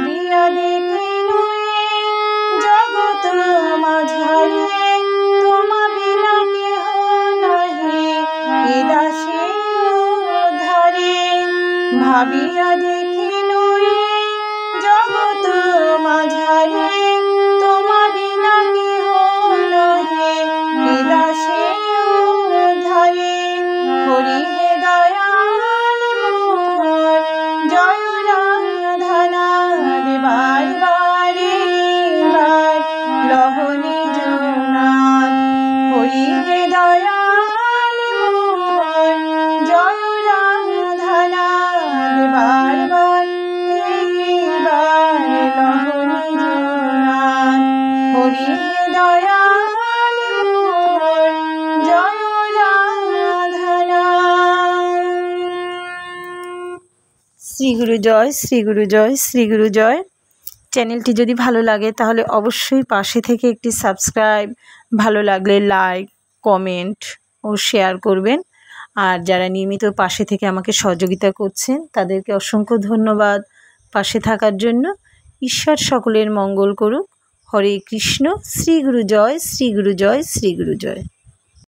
ভাবিয়া দেখিল জগৎ মাঝারে তোমা বিনা কেহ নাহি এ দাসে উদ্ধারে। ভাবিয়া দেখিল জগৎ মাঝারে তোমা বিনা কেহ নাহি এ দাসে উদ্ধারে। হরি হে দয়াল মোর জয় রাধানাথ বার বারে বার লহ নিজ নাম। হরি হে দয়াল মোর জয় রাধানাথ বার বারে বার লহ নিজ নাম। হরি হে দয়াল মোর জয় রাধানাথ। শ্রী গুরু জয়, শ্রী গুরু জয়, শ্রী গুরু জয়। চ্যানেলটি যদি ভালো লাগে তাহলে অবশ্যই পাশে থেকে একটি সাবস্ক্রাইব, ভালো লাগলে লাইক, কমেন্ট ও শেয়ার করবেন। আর যারা নিয়মিত পাশে থেকে আমাকে সহযোগিতা করছেন তাদেরকে অসংখ্য ধন্যবাদ পাশে থাকার জন্য। ঈশ্বর সকলের মঙ্গল করুক। হরে কৃষ্ণ। শ্রী গুরু জয়, শ্রী গুরু জয়, শ্রী গুরু জয়।